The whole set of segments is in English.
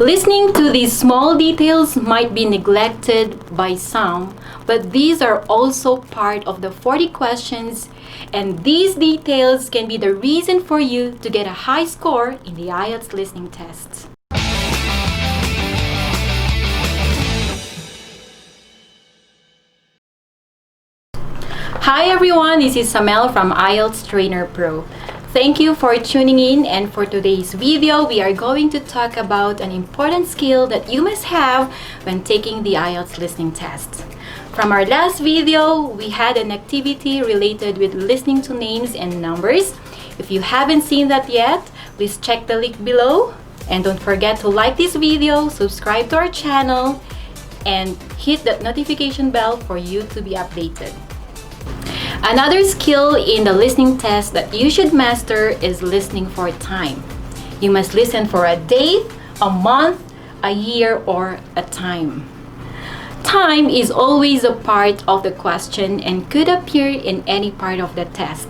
Listening to these small details might be neglected by some, but these are also part of the 40 questions, and these details can be the reason for you to get a high score in the IELTS listening test. Hi everyone, this is Samel from IELTS Trainer Pro. Thank you for tuning in, and for today's video, we are going to talk about an important skill that you must have when taking the IELTS listening test. From our last video, we had an activity related with listening to names and numbers. If you haven't seen that yet, please check the link below. And don't forget to like this video, subscribe to our channel, and hit that notification bell for you to be updated. Another skill in the listening test that you should master is listening for time. You must listen for a date, a month, a year, or a time. Time is always a part of the question and could appear in any part of the test.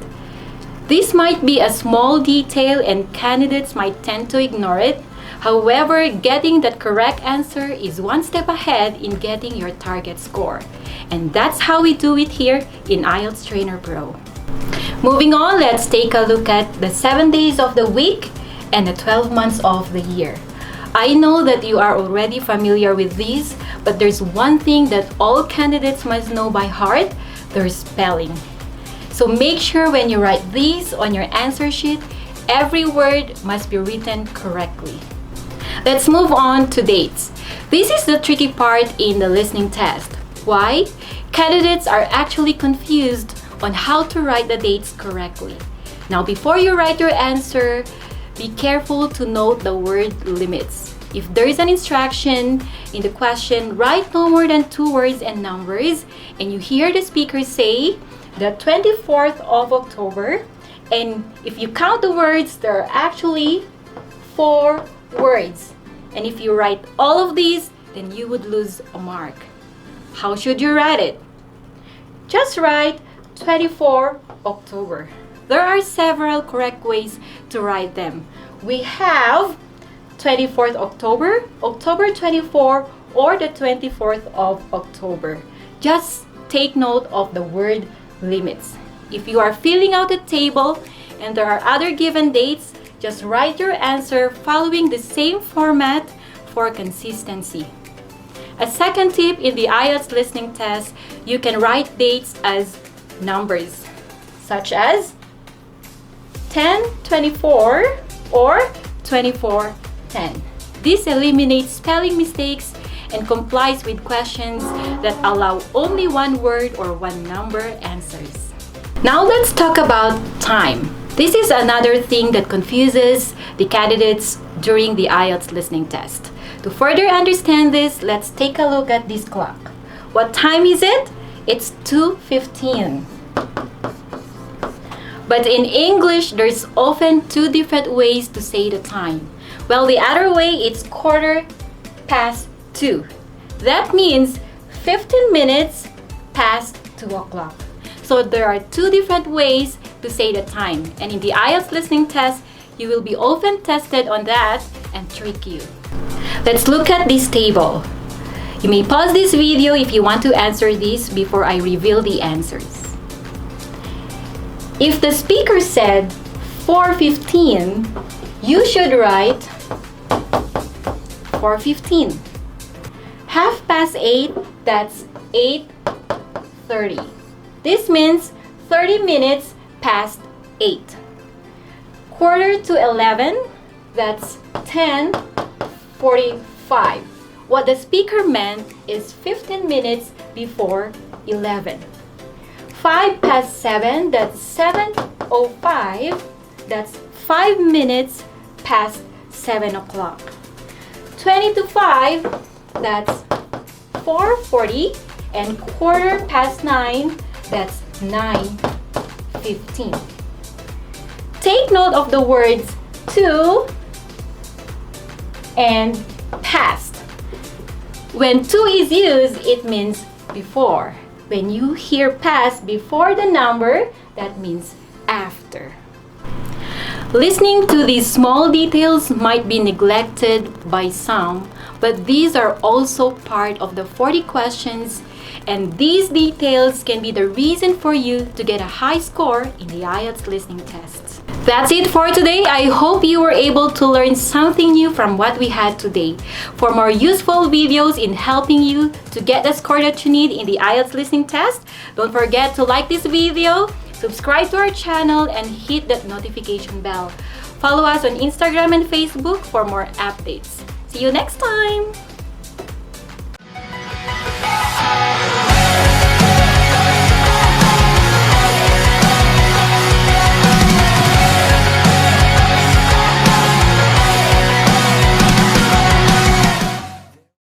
This might be a small detail and candidates might tend to ignore it. However, getting that correct answer is one step ahead in getting your target score. And that's how we do it here in IELTS Trainer Pro. Moving on, let's take a look at the 7 days of the week and the 12 months of the year. I know that you are already familiar with these, but there's one thing that all candidates must know by heart: their spelling. So make sure when you write these on your answer sheet, every word must be written correctly. Let's move on to dates. This is the tricky part in the listening test. Why? Candidates are actually confused on how to write the dates correctly. Now, before you write your answer, be careful to note the word limits. If there is an instruction in the question, write no more than 2 words and numbers, and you hear the speaker say the 24th of October, and if you count the words, there are actually 4 words. And if you write all of these, then you would lose a mark. How should you write it? Just write 24 October. There are several correct ways to write them. We have 24th October, October 24, or the 24th of October. Just take note of the word limits. If you are filling out a table and there are other given dates, just write your answer following the same format for consistency. A second tip in the IELTS listening test, you can write dates as numbers, such as 10-24 or 24-10. This eliminates spelling mistakes and complies with questions that allow only one word or one number answers. Now let's talk about time. This is another thing that confuses the candidates during the IELTS listening test. To further understand this, let's take a look at this clock. What time is it? It's 2:15. But in English, there's often 2 different ways to say the time. Well, the other way, it's 2:15. That means 15 minutes past 2 o'clock. So there are 2 different ways to say the time. And in the IELTS listening test, you will be often tested on that and trick you. Let's look at this table. You may pause this video if you want to answer this before I reveal the answers. If the speaker said 4:15, you should write 4:15. 8:30, that's 8:30. This means 30 minutes past 8. 10:45, that's 10:45. What the speaker meant is 15 minutes before 11. 7:05, that's 7:05. That's 5 minutes past 7 o'clock. 5:20, that's 4:40. And 9:15, that's 9:15. Take note of the words to and past. When to is used, it means before. When you hear past before the number, that means after. Listening to these small details might be neglected by some, but these are also part of the 40 questions, and these details can be the reason for you to get a high score in the IELTS listening test. That's it for today. I hope you were able to learn something new from what we had today. For more useful videos in helping you to get the score that you need in the IELTS listening test, don't forget to like this video, subscribe to our channel, and hit that notification bell. Follow us on Instagram and Facebook for more updates. See you next time!